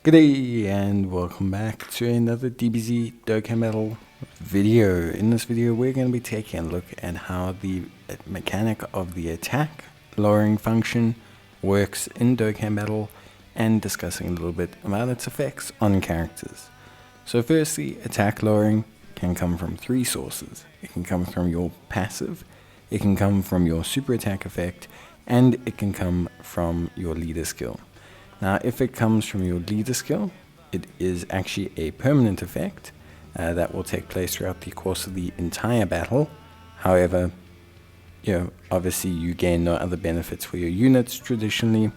G'day and welcome back to another DBZ Dokkan Battle video. In this video we're going to be taking a look at how the mechanic of the attack lowering function works in Dokkan Battle and discussing a little bit about its effects on characters. So firstly, attack lowering can come from three sources. It can come from your passive, it can come from your super attack effect, and it can come from your leader skill. Now, if it comes from your leader skill, it is actually a permanent effect that will take place throughout the course of the entire battle. However, obviously you gain no other benefits for your units traditionally.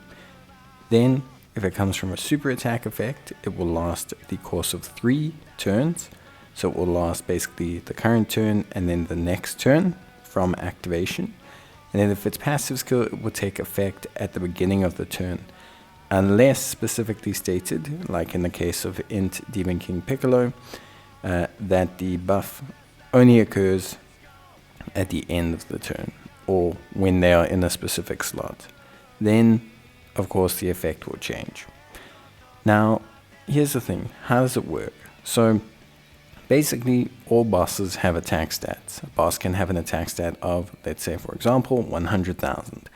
Then, if it comes from a super attack effect, it will last the course of 3 turns. So it will last basically the current turn and then the next turn from activation. And then if it's passive skill, it will take effect at the beginning of the turn, unless specifically stated, like in the case of Int Demon King Piccolo, that the buff only occurs at the end of the turn, or when they are in a specific slot. Then, of course, the effect will change. Now, here's the thing, how does it work? So, basically, all bosses have attack stats. A boss can have an attack stat of, let's say for example, 100,000.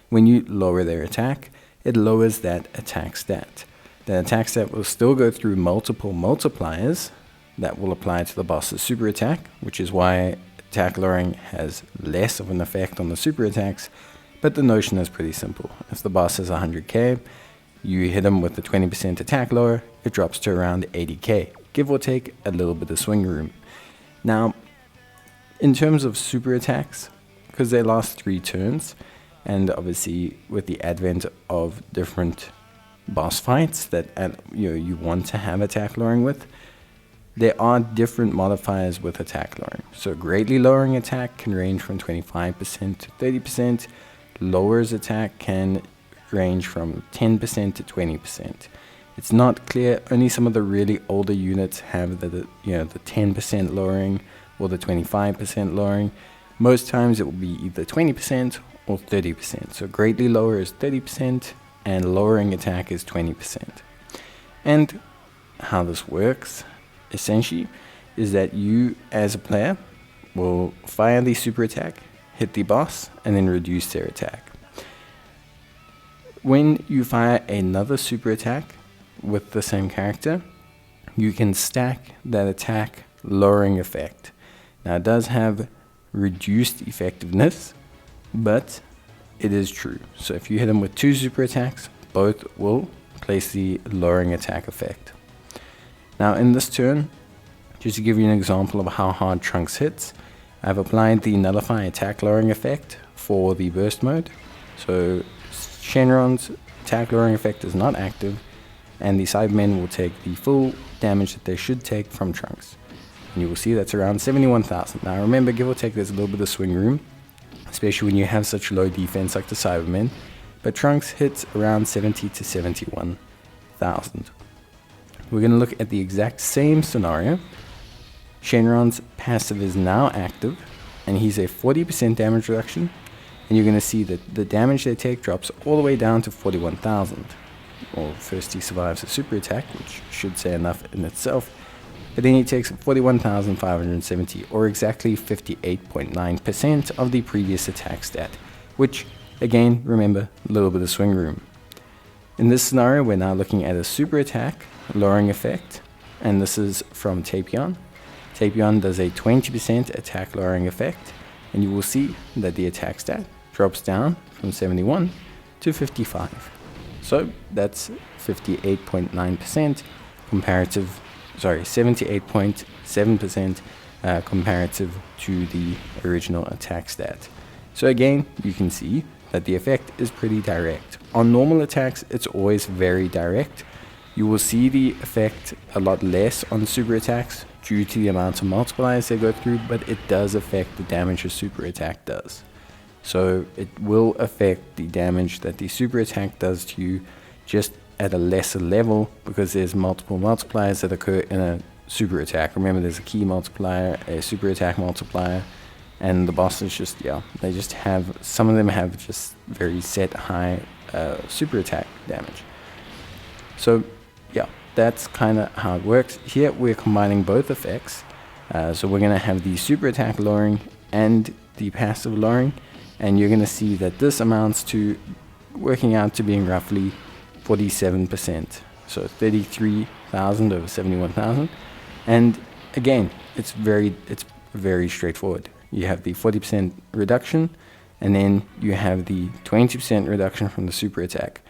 When you lower their attack, it lowers that attack stat. The attack stat will still go through multiple multipliers that will apply to the boss's super attack, which is why attack lowering has less of an effect on the super attacks, but the notion is pretty simple. If the boss has 100k, you hit him with the 20% attack lower, it drops to around 80k, give or take a little bit of swing room. Now, in terms of super attacks, because they last 3 turns, and obviously with the advent of different boss fights that you want to have attack lowering with, there are different modifiers with attack lowering. So greatly lowering attack can range from 25% to 30%. Lowers attack can range from 10% to 20%. It's not clear. Only some of the really older units have the 10% lowering or the 25% lowering. Most times it will be either 20% or 30%. So greatly lower is 30% and lowering attack is 20%. And how this works essentially is that you as a player will fire the super attack, hit the boss, and then reduce their attack. When you fire another super attack with the same character, you can stack that attack lowering effect. Now it does have reduced effectiveness, but it is true. So if you hit them with 2 super attacks, both will place the lowering attack effect. Now in this turn, just to give you an example of how hard Trunks hits, I've applied the nullify attack lowering effect for the burst mode. So Shenron's attack lowering effect is not active, and the Cybermen will take the full damage that they should take from Trunks. And you will see that's around 71,000. Now remember, give or take, there's a little bit of swing room, especially when you have such low defense like the Cybermen, but Trunks hits around 70 to 71,000. We're going to look at the exact same scenario. Shenron's passive is now active, and he's a 40% damage reduction, and you're going to see that the damage they take drops all the way down to 41,000. Well, first he survives a super attack, which should say enough in itself, but then he takes 41,570, or exactly 58.9% of the previous attack stat, which, again, remember, a little bit of swing room. In this scenario, we're now looking at a super attack lowering effect, and this is from Tapion. Tapion does a 20% attack lowering effect, and you will see that the attack stat drops down from 71 to 55. So that's 58.9% comparative. 78.7% comparative to the original attack stat. So again, you can see that the effect is pretty direct. On normal attacks, it's always very direct. You will see the effect a lot less on super attacks due to the amount of multipliers they go through, but it does affect the damage a super attack does. So it will affect the damage that the super attack does to you, just at a lesser level, because there's multiple multipliers that occur in a super attack. Remember, there's a key multiplier, a super attack multiplier, and the bosses just, they just have, some of them have just very set high super attack damage. So that's kind of how it works. Here we're combining both effects. So we're going to have the super attack lowering and the passive lowering, and you're going to see that this amounts to working out to being roughly 47%. So 33,000 over 71,000. And again, it's very straightforward. You have the 40% reduction, and then you have the 20% reduction from the super attack.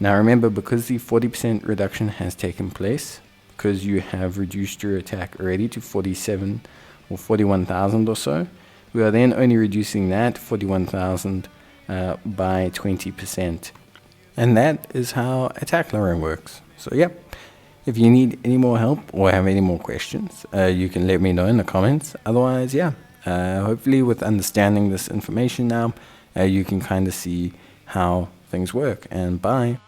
Now remember, because the 40% reduction has taken place, because you have reduced your attack already to 47 or 41,000 or so, we are then only reducing that 41,000 by 20%. And that is how attack lowering works. So yep, if you need any more help or have any more questions, you can let me know in the comments. Otherwise, yeah, hopefully with understanding this information now, you can kind of see how things work. And bye.